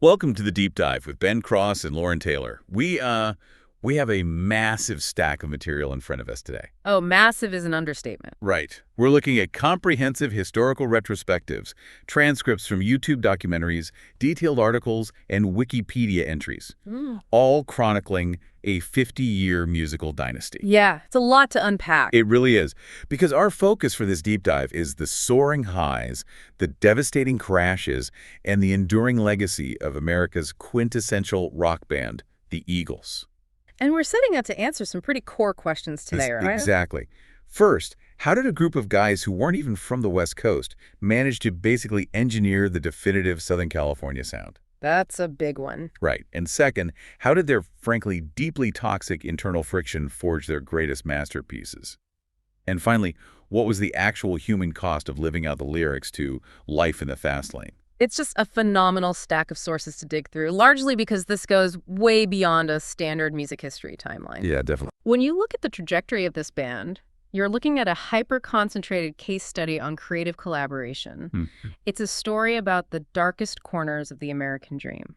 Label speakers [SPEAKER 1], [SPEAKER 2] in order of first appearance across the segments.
[SPEAKER 1] Welcome to the Deep Dive with Ben Cross and Lauren Taylor. We have a massive stack of material in front of us today.
[SPEAKER 2] Oh, massive is an understatement.
[SPEAKER 1] Right. We're looking at comprehensive historical retrospectives, transcripts from YouTube documentaries, detailed articles, and Wikipedia entries, all chronicling a 50-year musical dynasty.
[SPEAKER 2] Yeah, it's a lot to unpack.
[SPEAKER 1] It really is, because our focus for this deep dive is the soaring highs, the devastating crashes, and the enduring legacy of America's quintessential rock band, the Eagles.
[SPEAKER 2] And we're setting out to answer some pretty core questions today, right?
[SPEAKER 1] Exactly. First, how did a group of guys who weren't even from the West Coast manage to basically engineer the definitive Southern California sound?
[SPEAKER 2] That's a big one.
[SPEAKER 1] Right. And second, how did their, frankly, deeply toxic internal friction forge their greatest masterpieces? And finally, what was the actual human cost of living out the lyrics to Life in the Fast Lane?
[SPEAKER 2] It's just a phenomenal stack of sources to dig through, largely because this goes way beyond a standard music history timeline.
[SPEAKER 1] Yeah, definitely.
[SPEAKER 2] When you look at the trajectory of this band, you're looking at a hyper-concentrated case study on creative collaboration. It's a story about the darkest corners of the American dream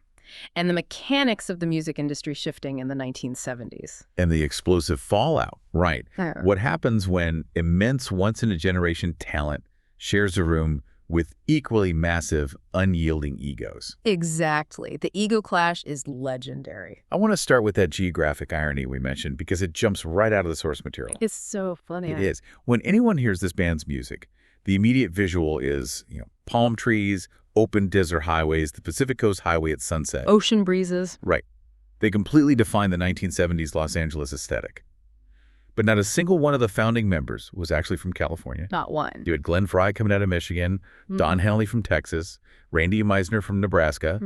[SPEAKER 2] and the mechanics of the music industry shifting in the 1970s.
[SPEAKER 1] And the explosive fallout, right. What happens when immense once-in-a-generation talent shares a room with equally massive, unyielding egos?
[SPEAKER 2] Exactly. The ego clash is legendary.
[SPEAKER 1] I want to start with that geographic irony we mentioned because it jumps right out of the source material.
[SPEAKER 2] It's so funny.
[SPEAKER 1] It is. When anyone hears this band's music, the immediate visual is, palm trees, open desert highways, the Pacific Coast Highway at sunset.
[SPEAKER 2] Ocean breezes.
[SPEAKER 1] Right. They completely define the 1970s Los Angeles aesthetic. But not a single one of the founding members was actually from California.
[SPEAKER 2] Not one.
[SPEAKER 1] You had Glenn Frey coming out of Michigan, Don Henley from Texas, Randy Meisner from Nebraska,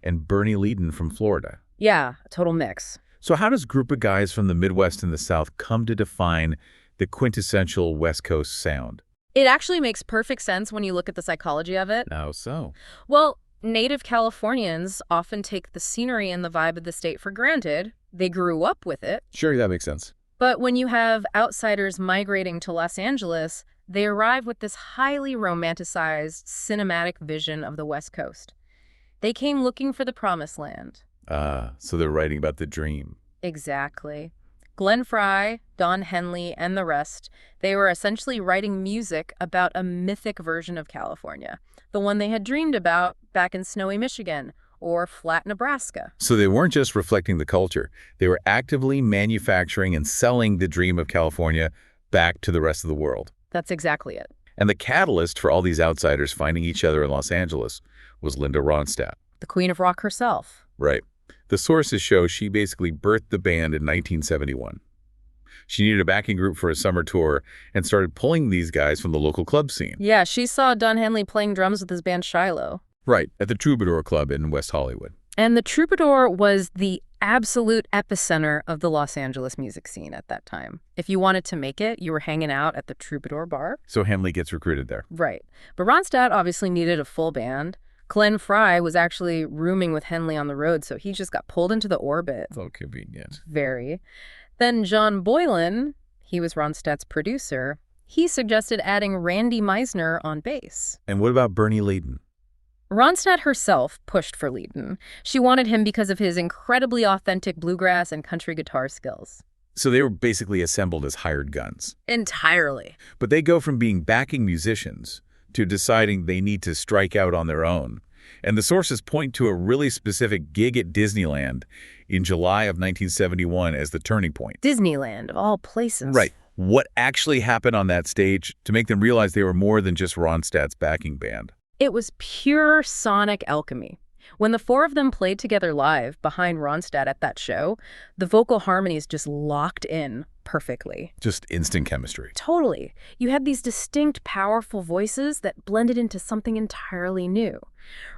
[SPEAKER 1] and Bernie Leadon from Florida.
[SPEAKER 2] Yeah, a total mix.
[SPEAKER 1] So how does a group of guys from the Midwest and the South come to define the quintessential West Coast sound?
[SPEAKER 2] It actually makes perfect sense when you look at the psychology of it.
[SPEAKER 1] How so?
[SPEAKER 2] Well, native Californians often take the scenery and the vibe of the state for granted. They grew up with it.
[SPEAKER 1] Sure, that makes sense.
[SPEAKER 2] But when you have outsiders migrating to Los Angeles, they arrive with this highly romanticized cinematic vision of the West Coast. They came looking for the promised land.
[SPEAKER 1] So they're writing about the dream.
[SPEAKER 2] Exactly. Glenn Frey, Don Henley, and the rest, they were essentially writing music about a mythic version of California, the one they had dreamed about back in snowy Michigan or flat Nebraska.
[SPEAKER 1] So they weren't just reflecting the culture. They were actively manufacturing and selling the dream of California back to the rest of the world.
[SPEAKER 2] That's exactly it.
[SPEAKER 1] And the catalyst for all these outsiders finding each other in Los Angeles was Linda Ronstadt.
[SPEAKER 2] The queen of rock herself.
[SPEAKER 1] Right. The sources show she basically birthed the band in 1971. She needed a backing group for a summer tour and started pulling these guys from the local club scene.
[SPEAKER 2] Yeah, she saw Don Henley playing drums with his band Shiloh.
[SPEAKER 1] Right, at the Troubadour Club in West Hollywood.
[SPEAKER 2] And the Troubadour was the absolute epicenter of the Los Angeles music scene at that time. If you wanted to make it, you were hanging out at the Troubadour bar.
[SPEAKER 1] So Henley gets recruited there.
[SPEAKER 2] Right. But Ronstadt obviously needed a full band. Glenn Frey was actually rooming with Henley on the road, so he just got pulled into the orbit.
[SPEAKER 1] So convenient.
[SPEAKER 2] Very. Then John Boylan, he was Ronstadt's producer, he suggested adding Randy Meisner on bass.
[SPEAKER 1] And what about Bernie Leadon?
[SPEAKER 2] Ronstadt herself pushed for Leadon. She wanted him because of his incredibly authentic bluegrass and country guitar skills.
[SPEAKER 1] So they were basically assembled as hired guns.
[SPEAKER 2] Entirely.
[SPEAKER 1] But they go from being backing musicians to deciding they need to strike out on their own. And the sources point to a really specific gig at Disneyland in July of 1971 as the turning point.
[SPEAKER 2] Disneyland, of all places.
[SPEAKER 1] Right. What actually happened on that stage to make them realize they were more than just Ronstadt's backing band?
[SPEAKER 2] It was pure sonic alchemy. When the four of them played together live behind Ronstadt at that show, the vocal harmonies just locked in perfectly.
[SPEAKER 1] Just instant chemistry.
[SPEAKER 2] Totally. You had these distinct, powerful voices that blended into something entirely new.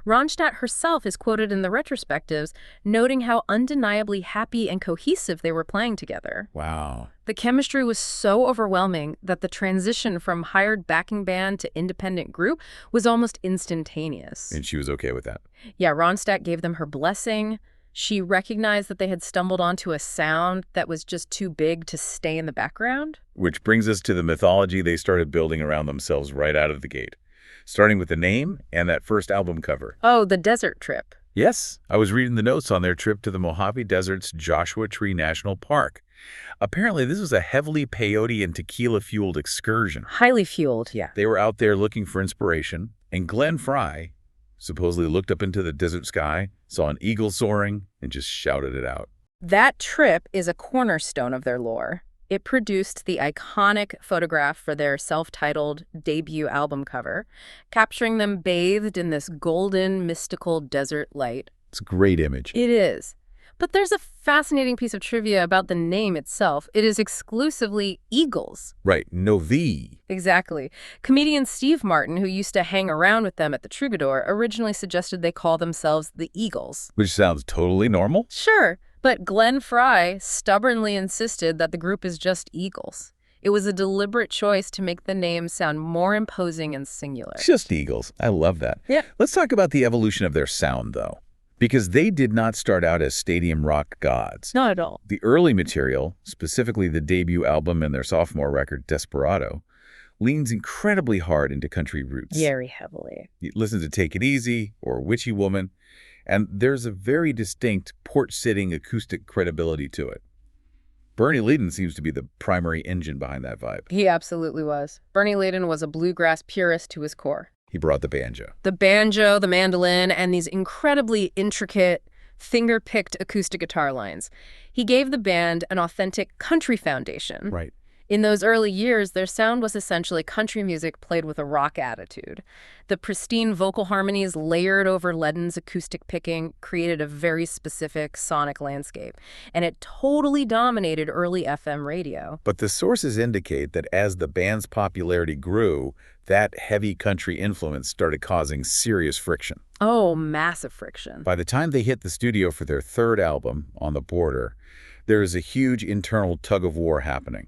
[SPEAKER 2] Ronstadt herself is quoted in the retrospectives, noting how undeniably happy and cohesive they were playing together.
[SPEAKER 1] Wow.
[SPEAKER 2] The chemistry was so overwhelming that the transition from hired backing band to independent group was almost instantaneous.
[SPEAKER 1] And she was okay with that?
[SPEAKER 2] Yeah, Ronstadt gave them her blessing. She recognized that they had stumbled onto a sound that was just too big to stay in the background.
[SPEAKER 1] Which brings us to the mythology they started building around themselves right out of the gate, starting with the name and that first album cover.
[SPEAKER 2] Oh, the desert trip.
[SPEAKER 1] Yes, I was reading the notes on their trip to the Mojave Desert's Joshua Tree National Park. Apparently, this was a heavily peyote and tequila-fueled excursion.
[SPEAKER 2] Highly fueled, yeah.
[SPEAKER 1] They were out there looking for inspiration, and Glenn Fry supposedly looked up into the desert sky, saw an eagle soaring, and just shouted it out.
[SPEAKER 2] That trip is a cornerstone of their lore. It produced the iconic photograph for their self-titled debut album cover, capturing them bathed in this golden, mystical desert light.
[SPEAKER 1] It's a great image.
[SPEAKER 2] It is. But there's a fascinating piece of trivia about the name itself. It is exclusively Eagles.
[SPEAKER 1] Right, no V.
[SPEAKER 2] Exactly. Comedian Steve Martin, who used to hang around with them at the Troubadour, originally suggested they call themselves the Eagles.
[SPEAKER 1] Which sounds totally normal.
[SPEAKER 2] Sure, but Glenn Fry stubbornly insisted that the group is just Eagles. It was a deliberate choice to make the name sound more imposing and singular.
[SPEAKER 1] Just Eagles. I love that.
[SPEAKER 2] Yeah.
[SPEAKER 1] Let's talk about the evolution of their sound, though. Because they did not start out as stadium rock gods.
[SPEAKER 2] Not at all.
[SPEAKER 1] The early material, specifically the debut album and their sophomore record, Desperado, leans incredibly hard into country roots.
[SPEAKER 2] Very heavily.
[SPEAKER 1] You listen to Take It Easy or Witchy Woman, and there's a very distinct porch-sitting acoustic credibility to it. Bernie Leadon seems to be the primary engine behind that vibe.
[SPEAKER 2] He absolutely was. Bernie Leadon was a bluegrass purist to his core.
[SPEAKER 1] He brought the banjo.
[SPEAKER 2] The banjo, the mandolin, and these incredibly intricate, finger-picked acoustic guitar lines. He gave the band an authentic country foundation.
[SPEAKER 1] Right.
[SPEAKER 2] In those early years, their sound was essentially country music played with a rock attitude. The pristine vocal harmonies layered over Leadon's acoustic picking created a very specific sonic landscape, and it totally dominated early FM radio.
[SPEAKER 1] But the sources indicate that as the band's popularity grew, that heavy country influence started causing serious friction.
[SPEAKER 2] Oh, massive friction.
[SPEAKER 1] By the time they hit the studio for their third album, On the Border, there is a huge internal tug-of-war happening.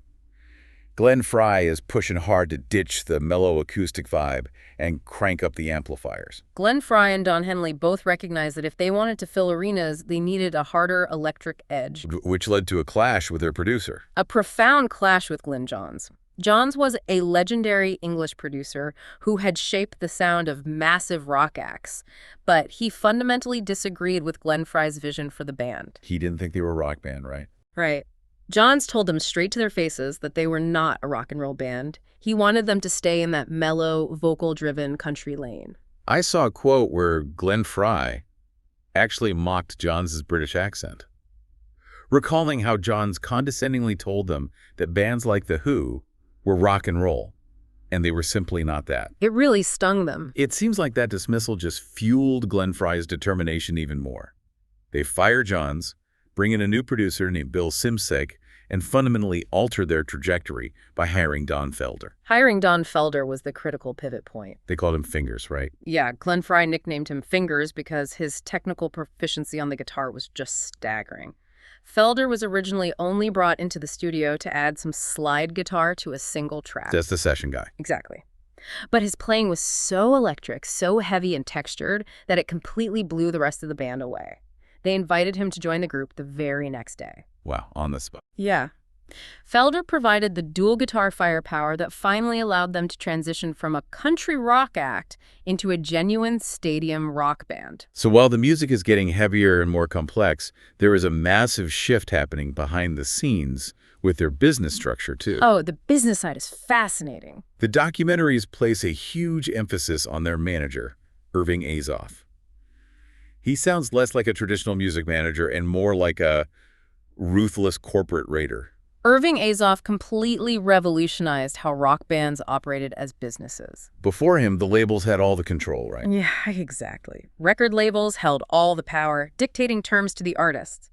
[SPEAKER 1] Glenn Fry is pushing hard to ditch the mellow acoustic vibe and crank up the amplifiers.
[SPEAKER 2] Glenn Fry and Don Henley both recognized that if they wanted to fill arenas, they needed a harder electric edge.
[SPEAKER 1] Which led to a clash with their producer.
[SPEAKER 2] A profound clash with Glyn Johns. Johns was a legendary English producer who had shaped the sound of massive rock acts, but he fundamentally disagreed with Glenn Fry's vision for the band.
[SPEAKER 1] He didn't think they were a rock band, right?
[SPEAKER 2] Right. Johns told them straight to their faces that they were not a rock and roll band. He wanted them to stay in that mellow, vocal-driven country lane.
[SPEAKER 1] I saw a quote where Glenn Fry actually mocked Johns' British accent, recalling how Johns condescendingly told them that bands like The Who were rock and roll, and they were simply not that.
[SPEAKER 2] It really stung them.
[SPEAKER 1] It seems like that dismissal just fueled Glenn Fry's determination even more. They fire Johns, bring in a new producer named Bill Simsek, and fundamentally alter their trajectory by hiring Don Felder.
[SPEAKER 2] Hiring Don Felder was the critical pivot point.
[SPEAKER 1] They called him Fingers, right?
[SPEAKER 2] Yeah, Glenn Fry nicknamed him Fingers because his technical proficiency on the guitar was just staggering. Felder was originally only brought into the studio to add some slide guitar to a single track.
[SPEAKER 1] That's the session guy.
[SPEAKER 2] Exactly. But his playing was so electric, so heavy and textured, that it completely blew the rest of the band away. They invited him to join the group the very next day.
[SPEAKER 1] Wow, on the spot.
[SPEAKER 2] Yeah. Felder provided the dual guitar firepower that finally allowed them to transition from a country rock act into a genuine stadium rock band.
[SPEAKER 1] So while the music is getting heavier and more complex, there is a massive shift happening behind the scenes with their business structure, too.
[SPEAKER 2] Oh, the business side is fascinating.
[SPEAKER 1] The documentaries place a huge emphasis on their manager, Irving Azoff. He sounds less like a traditional music manager and more like a ruthless corporate raider.
[SPEAKER 2] Irving Azoff completely revolutionized how rock bands operated as businesses.
[SPEAKER 1] Before him, the labels had all the control, right?
[SPEAKER 2] Yeah, exactly. Record labels held all the power, dictating terms to the artists.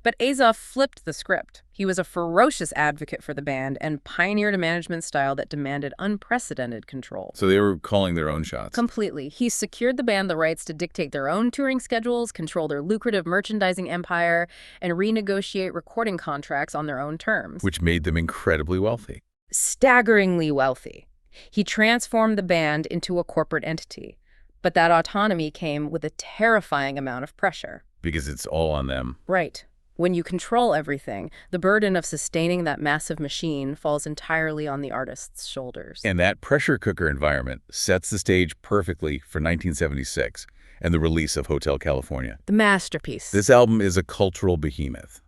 [SPEAKER 2] But Azoff flipped the script. He was a ferocious advocate for the band and pioneered a management style that demanded unprecedented control.
[SPEAKER 1] So they were calling their own shots.
[SPEAKER 2] Completely. He secured the band the rights to dictate their own touring schedules, control their lucrative merchandising empire, and renegotiate recording contracts on their own terms.
[SPEAKER 1] Which made them incredibly wealthy.
[SPEAKER 2] Staggeringly wealthy. He transformed the band into a corporate entity. But that autonomy came with a terrifying amount of pressure.
[SPEAKER 1] Because it's all on them.
[SPEAKER 2] Right. When you control everything, the burden of sustaining that massive machine falls entirely on the artist's shoulders.
[SPEAKER 1] And that pressure cooker environment sets the stage perfectly for 1976, and the release of Hotel California.
[SPEAKER 2] The masterpiece.
[SPEAKER 1] This album is a cultural behemoth.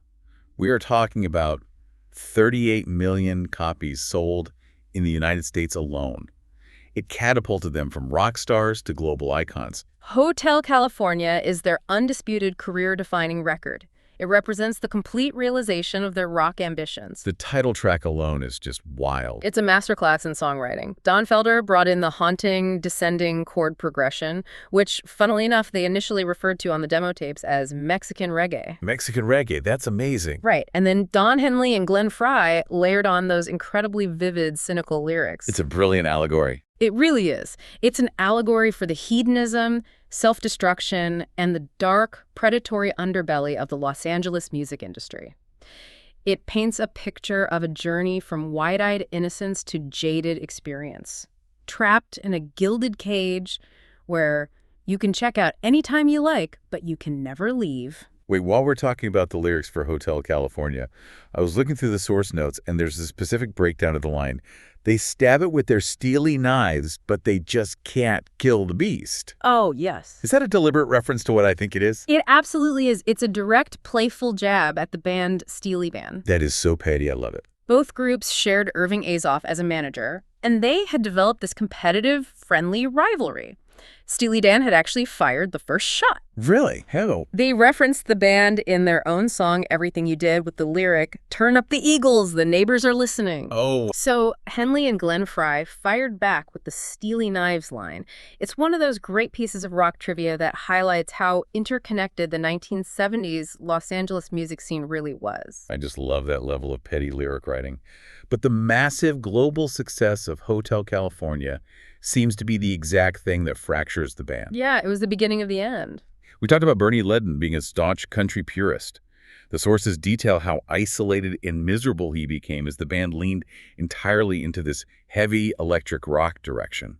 [SPEAKER 1] We are talking about 38 million copies sold in the United States alone. It catapulted them from rock stars to global icons.
[SPEAKER 2] Hotel California is their undisputed career-defining record. It represents the complete realization of their rock ambitions.
[SPEAKER 1] The title track alone is just wild.
[SPEAKER 2] It's a masterclass in songwriting. Don Felder brought in the haunting, descending chord progression, which, funnily enough, they initially referred to on the demo tapes as Mexican reggae.
[SPEAKER 1] Mexican reggae, that's amazing.
[SPEAKER 2] Right, and then Don Henley and Glenn Frey layered on those incredibly vivid, cynical lyrics.
[SPEAKER 1] It's a brilliant allegory.
[SPEAKER 2] It really is. It's an allegory for the hedonism, self-destruction, and the dark, predatory underbelly of the Los Angeles music industry. It paints a picture of a journey from wide-eyed innocence to jaded experience, trapped in a gilded cage where you can check out anytime you like, but you can never leave.
[SPEAKER 1] Wait, while we're talking about the lyrics for Hotel California, I was looking through the source notes, and there's a specific breakdown of the line. They stab it with their steely knives, but they just can't kill the beast.
[SPEAKER 2] Oh, yes.
[SPEAKER 1] Is that a deliberate reference to what I think it is?
[SPEAKER 2] It absolutely is. It's a direct, playful jab at the band Steely Dan.
[SPEAKER 1] That is so petty. I love it.
[SPEAKER 2] Both groups shared Irving Azoff as a manager, and they had developed this competitive, friendly rivalry. Steely Dan had actually fired the first shot.
[SPEAKER 1] Really? How?
[SPEAKER 2] They referenced the band in their own song, Everything You Did, with the lyric, "Turn up the Eagles, the neighbors are listening."
[SPEAKER 1] Oh.
[SPEAKER 2] So Henley and Glenn Frey fired back with the Steely Knives line. It's one of those great pieces of rock trivia that highlights how interconnected the 1970s Los Angeles music scene really was.
[SPEAKER 1] I just love that level of petty lyric writing. But the massive global success of Hotel California seems to be the exact thing that fractures the band.
[SPEAKER 2] Yeah, it was the beginning of the end.
[SPEAKER 1] We talked about Bernie Leadon being a staunch country purist. The sources detail how isolated and miserable he became as the band leaned entirely into this heavy electric rock direction.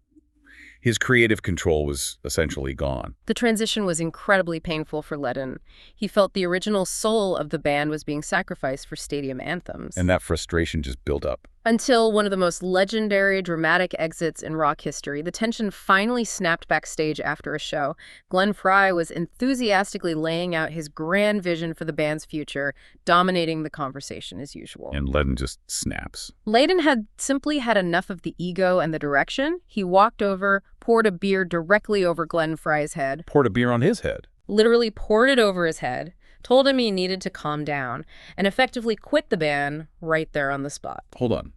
[SPEAKER 1] His creative control was essentially gone.
[SPEAKER 2] The transition was incredibly painful for Leadon. He felt the original soul of the band was being sacrificed for stadium anthems.
[SPEAKER 1] And that frustration just built up.
[SPEAKER 2] Until one of the most legendary, dramatic exits in rock history, the tension finally snapped backstage after a show. Glenn Frey was enthusiastically laying out his grand vision for the band's future, dominating the conversation as usual.
[SPEAKER 1] And Leadon just snaps.
[SPEAKER 2] Leadon had simply had enough of the ego and the direction. He walked over, poured a beer directly over Glenn Frey's head.
[SPEAKER 1] Poured a beer on his head.
[SPEAKER 2] Literally poured it over his head, told him he needed to calm down, and effectively quit the band right there on the spot.
[SPEAKER 1] Hold on.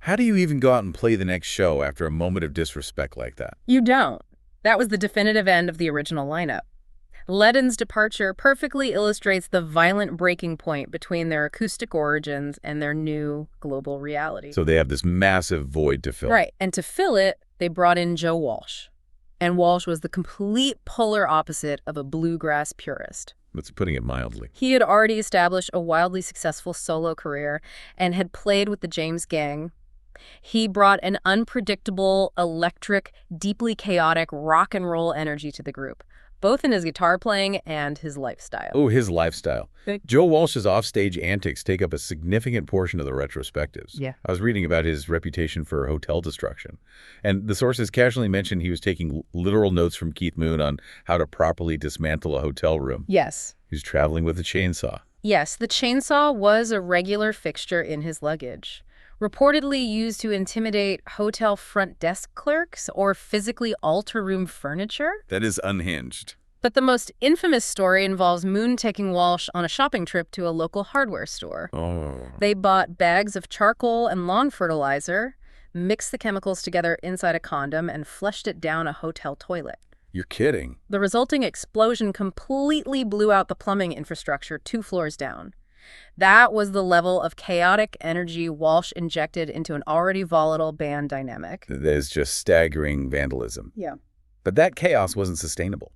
[SPEAKER 1] How do you even go out and play the next show after a moment of disrespect like that?
[SPEAKER 2] You don't. That was the definitive end of the original lineup. Leadon's departure perfectly illustrates the violent breaking point between their acoustic origins and their new global reality.
[SPEAKER 1] So they have this massive void to fill.
[SPEAKER 2] Right, and to fill it, they brought in Joe Walsh. And Walsh was the complete polar opposite of a bluegrass purist.
[SPEAKER 1] That's putting it mildly.
[SPEAKER 2] He had already established a wildly successful solo career and had played with the James Gang. He brought an unpredictable, electric, deeply chaotic rock and roll energy to the group, both in his guitar playing and his lifestyle.
[SPEAKER 1] Oh, his lifestyle. Joe Walsh's offstage antics take up a significant portion of the retrospectives.
[SPEAKER 2] Yeah.
[SPEAKER 1] I was reading about his reputation for hotel destruction. And the sources casually mentioned he was taking literal notes from Keith Moon on how to properly dismantle a hotel room.
[SPEAKER 2] Yes.
[SPEAKER 1] He was traveling with a chainsaw.
[SPEAKER 2] Yes, the chainsaw was a regular fixture in his luggage. Reportedly used to intimidate hotel front desk clerks or physically alter room furniture.
[SPEAKER 1] That is unhinged.
[SPEAKER 2] But the most infamous story involves Moon taking Walsh on a shopping trip to a local hardware store.
[SPEAKER 1] Oh.
[SPEAKER 2] They bought bags of charcoal and lawn fertilizer, mixed the chemicals together inside a condom, and flushed it down a hotel toilet.
[SPEAKER 1] You're kidding.
[SPEAKER 2] The resulting explosion completely blew out the plumbing infrastructure 2 floors down. That was the level of chaotic energy Walsh injected into an already volatile band dynamic.
[SPEAKER 1] That is just staggering vandalism.
[SPEAKER 2] Yeah.
[SPEAKER 1] But that chaos wasn't sustainable.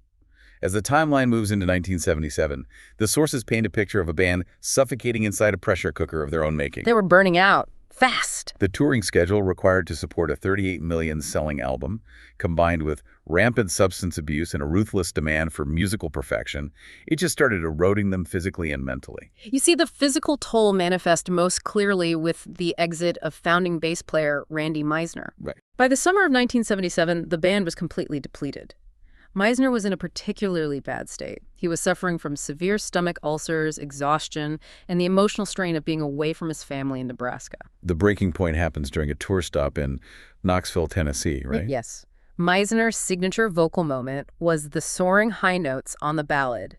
[SPEAKER 1] As the timeline moves into 1977, the sources paint a picture of a band suffocating inside a pressure cooker of their own making.
[SPEAKER 2] They were burning out fast.
[SPEAKER 1] The touring schedule required to support a 38 million selling album, combined with rampant substance abuse and a ruthless demand for musical perfection, it just started eroding them physically and mentally.
[SPEAKER 2] You see the physical toll manifest most clearly with the exit of founding bass player Randy Meisner.
[SPEAKER 1] Right.
[SPEAKER 2] By the summer of 1977, the band was completely depleted. Meisner was in a particularly bad state. He was suffering from severe stomach ulcers, exhaustion, and the emotional strain of being away from his family in Nebraska.
[SPEAKER 1] The breaking point happens during a tour stop in Knoxville, Tennessee, right?
[SPEAKER 2] Yes. Meisner's signature vocal moment was the soaring high notes on the ballad,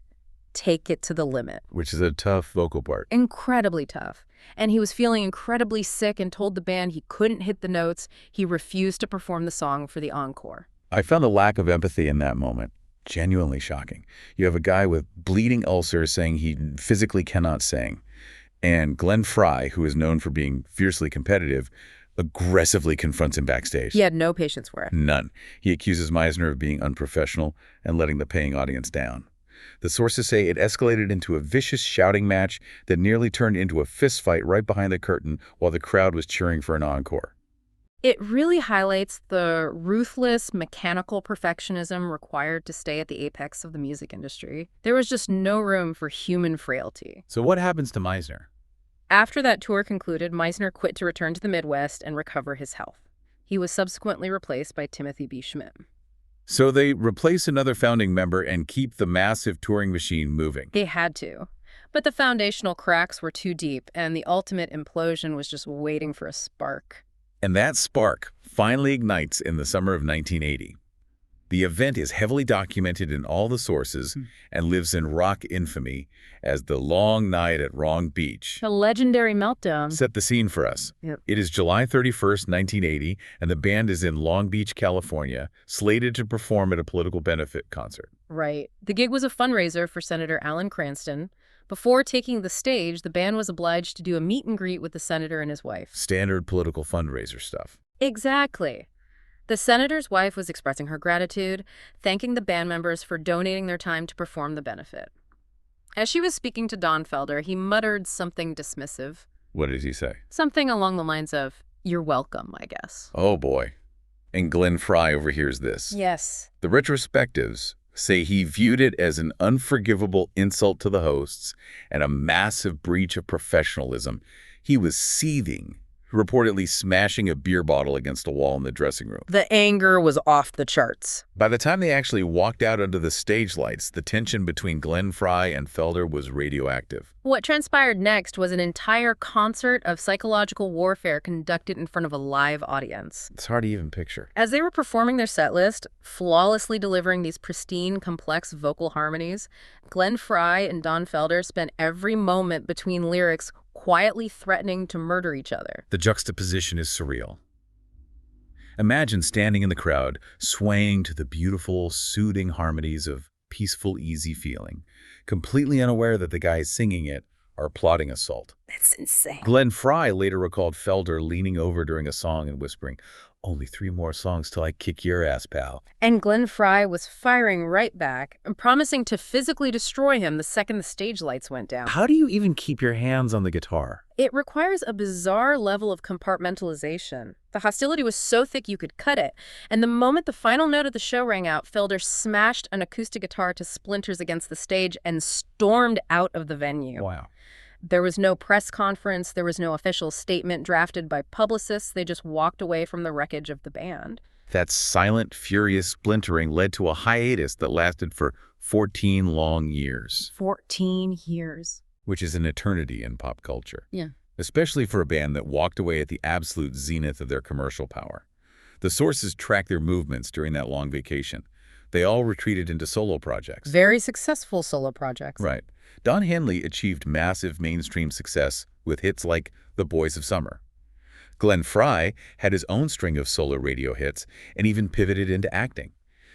[SPEAKER 2] Take It to the Limit.
[SPEAKER 1] Which is a tough vocal part.
[SPEAKER 2] Incredibly tough. And he was feeling incredibly sick and told the band he couldn't hit the notes. He refused to perform the song for the encore.
[SPEAKER 1] I found the lack of empathy in that moment genuinely shocking. You have a guy with bleeding ulcers saying he physically cannot sing, and Glenn Frey, who is known for being fiercely competitive, aggressively confronts him backstage.
[SPEAKER 2] He had no patience for it.
[SPEAKER 1] None. He accuses Meisner of being unprofessional and letting the paying audience down. The sources say it escalated into a vicious shouting match that nearly turned into a fistfight right behind the curtain while the crowd was cheering for an encore.
[SPEAKER 2] It really highlights the ruthless, mechanical perfectionism required to stay at the apex of the music industry. There was just no room for human frailty.
[SPEAKER 1] So what happens to Meisner?
[SPEAKER 2] After that tour concluded, Meisner quit to return to the Midwest and recover his health. He was subsequently replaced by Timothy B. Schmidt.
[SPEAKER 1] So they replace another founding member and keep the massive touring machine moving.
[SPEAKER 2] They had to. But the foundational cracks were too deep, and the ultimate implosion was just waiting for a spark.
[SPEAKER 1] And that spark finally ignites in the summer of 1980. The event is heavily documented in all the sources and lives in rock infamy as the Long Night at Wrong Beach.
[SPEAKER 2] A legendary meltdown.
[SPEAKER 1] Set the scene for us.
[SPEAKER 2] Yep.
[SPEAKER 1] It is July 31st, 1980, and the band is in Long Beach, California, slated to perform at a political benefit concert.
[SPEAKER 2] Right. The gig was a fundraiser for Senator Alan Cranston. Before taking the stage, the band was obliged to do a meet and greet with the senator and his wife.
[SPEAKER 1] Standard political fundraiser stuff.
[SPEAKER 2] Exactly. The senator's wife was expressing her gratitude, thanking the band members for donating their time to perform the benefit. As she was speaking to Don Felder, he muttered something dismissive.
[SPEAKER 1] What did he say?
[SPEAKER 2] Something along the lines of, "You're welcome, I guess."
[SPEAKER 1] Oh boy. And Glenn Frey overhears this.
[SPEAKER 2] Yes.
[SPEAKER 1] The retrospectives say he viewed it as an unforgivable insult to the hosts and a massive breach of professionalism. He was seething, reportedly smashing a beer bottle against a wall in the dressing room.
[SPEAKER 2] The anger was off the charts.
[SPEAKER 1] By the time they actually walked out under the stage lights, the tension between Glenn Frey and Felder was radioactive.
[SPEAKER 2] What transpired next was an entire concert of psychological warfare conducted in front of a live audience.
[SPEAKER 1] It's hard to even picture.
[SPEAKER 2] As they were performing their set list, flawlessly delivering these pristine, complex vocal harmonies, Glenn Frey and Don Felder spent every moment between lyrics quietly threatening to murder each other.
[SPEAKER 1] The juxtaposition is surreal. Imagine standing in the crowd, swaying to the beautiful, soothing harmonies of Peaceful, Easy Feeling, completely unaware that the guys singing it are plotting assault.
[SPEAKER 2] That's insane.
[SPEAKER 1] Glenn Frey later recalled Felder leaning over during a song and whispering, "Only 3 more songs till I kick your ass, pal."
[SPEAKER 2] And Glenn Frey was firing right back and promising to physically destroy him the second the stage lights went down.
[SPEAKER 1] How do you even keep your hands on the guitar?
[SPEAKER 2] It requires a bizarre level of compartmentalization. The hostility was so thick you could cut it, and the moment the final note of the show rang out, Felder smashed an acoustic guitar to splinters against the stage and stormed out of the venue.
[SPEAKER 1] Wow.
[SPEAKER 2] There was no press conference, there was no official statement drafted by publicists, they just walked away from the wreckage of the band.
[SPEAKER 1] That silent, furious splintering led to a hiatus that lasted for 14 long years.
[SPEAKER 2] 14 years.
[SPEAKER 1] Which is an eternity in pop culture.
[SPEAKER 2] Yeah.
[SPEAKER 1] Especially for a band that walked away at the absolute zenith of their commercial power. The sources tracked their movements during that long vacation. They all retreated into solo projects.
[SPEAKER 2] Very successful solo projects.
[SPEAKER 1] Right. Don Henley achieved massive mainstream success with hits like The Boys of Summer. Glenn Frey had his own string of solo radio hits and even pivoted into acting,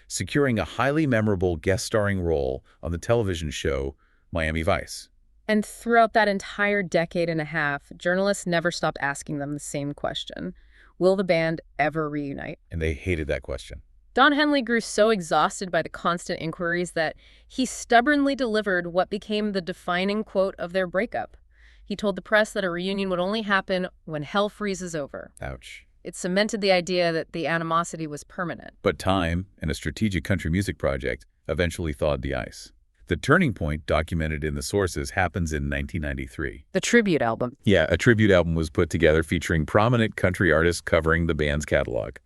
[SPEAKER 1] securing a highly memorable guest starring role on the television show Miami Vice.
[SPEAKER 2] And throughout that entire decade and a half, journalists never stopped asking them the same question. Will the band ever reunite?
[SPEAKER 1] And they hated that question.
[SPEAKER 2] Don Henley grew so exhausted by the constant inquiries that he stubbornly delivered what became the defining quote of their breakup. He told the press that a reunion would only happen when hell freezes over.
[SPEAKER 1] Ouch.
[SPEAKER 2] It cemented the idea that the animosity was permanent.
[SPEAKER 1] But time and a strategic country music project eventually thawed the ice. The turning point, documented in the sources, happens in 1993.
[SPEAKER 2] The tribute album.
[SPEAKER 1] Yeah, a tribute album was put together featuring prominent country artists covering the band's catalog.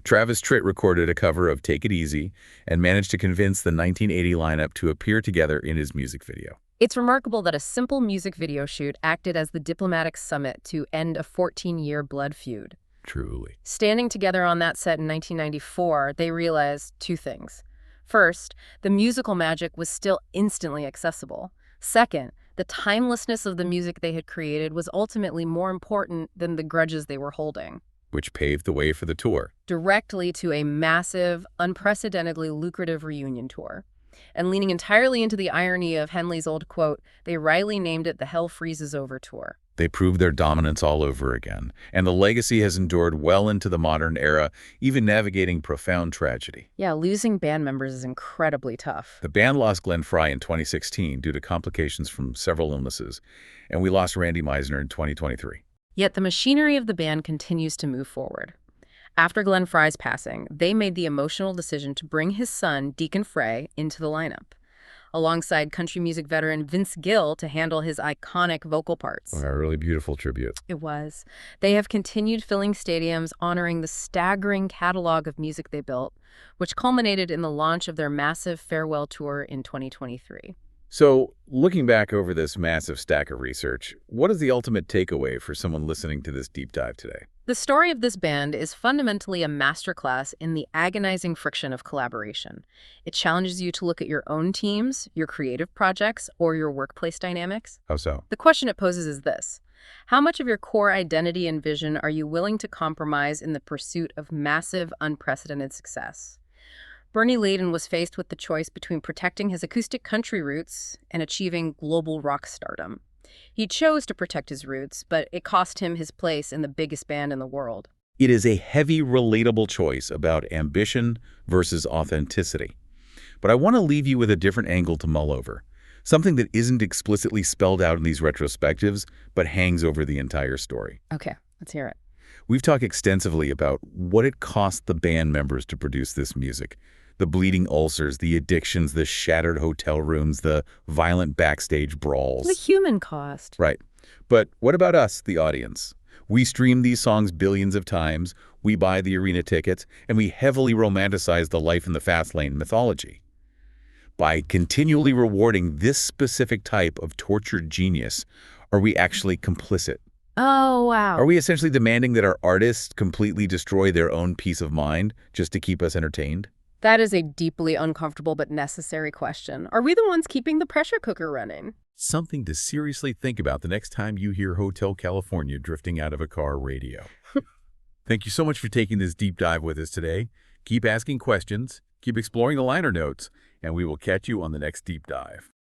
[SPEAKER 1] Travis Tritt recorded a cover of Take It Easy and managed to convince the 1980 lineup to appear together in his music video.
[SPEAKER 2] It's remarkable that a simple music video shoot acted as the diplomatic summit to end a 14-year blood feud.
[SPEAKER 1] Truly.
[SPEAKER 2] Standing together on that set in 1994, they realized two things. First, the musical magic was still instantly accessible. Second, the timelessness of the music they had created was ultimately more important than the grudges they were holding.
[SPEAKER 1] Which paved the way for the tour.
[SPEAKER 2] Directly to a massive, unprecedentedly lucrative reunion tour. And leaning entirely into the irony of Henley's old quote, they wryly named it the Hell Freezes Over Tour.
[SPEAKER 1] They proved their dominance all over again, and the legacy has endured well into the modern era, even navigating profound tragedy.
[SPEAKER 2] Yeah, losing band members is incredibly tough.
[SPEAKER 1] The band lost Glenn Frey in 2016 due to complications from several illnesses, and we lost Randy Meisner in 2023.
[SPEAKER 2] Yet the machinery of the band continues to move forward. After Glenn Frey's passing, they made the emotional decision to bring his son, Deacon Frey, into the lineup, alongside country music veteran Vince Gill to handle his iconic vocal parts.
[SPEAKER 1] A really beautiful tribute.
[SPEAKER 2] It was. They have continued filling stadiums, honoring the staggering catalog of music they built, which culminated in the launch of their massive farewell tour in 2023.
[SPEAKER 1] So, looking back over this massive stack of research, what is the ultimate takeaway for someone listening to this deep dive today?
[SPEAKER 2] The story of this band is fundamentally a masterclass in the agonizing friction of collaboration. It challenges you to look at your own teams, your creative projects, or your workplace dynamics.
[SPEAKER 1] How so?
[SPEAKER 2] The question it poses is this: how much of your core identity and vision are you willing to compromise in the pursuit of massive, unprecedented success? Bernie Leadon was faced with the choice between protecting his acoustic country roots and achieving global rock stardom. He chose to protect his roots, but it cost him his place in the biggest band in the world.
[SPEAKER 1] It is a heavy, relatable choice about ambition versus authenticity. But I want to leave you with a different angle to mull over, something that isn't explicitly spelled out in these retrospectives, but hangs over the entire story.
[SPEAKER 2] Okay, let's hear it.
[SPEAKER 1] We've talked extensively about what it cost the band members to produce this music. The bleeding ulcers, the addictions, the shattered hotel rooms, the violent backstage brawls.
[SPEAKER 2] The human cost.
[SPEAKER 1] Right. But what about us, the audience? We stream these songs billions of times, we buy the arena tickets, and we heavily romanticize the life in the fast lane mythology. By continually rewarding this specific type of tortured genius, are we actually complicit?
[SPEAKER 2] Oh, wow.
[SPEAKER 1] Are we essentially demanding that our artists completely destroy their own peace of mind just to keep us entertained?
[SPEAKER 2] That is a deeply uncomfortable but necessary question. Are we the ones keeping the pressure cooker running?
[SPEAKER 1] Something to seriously think about the next time you hear Hotel California drifting out of a car radio. Thank you so much for taking this deep dive with us today. Keep asking questions, keep exploring the liner notes, and we will catch you on the next deep dive.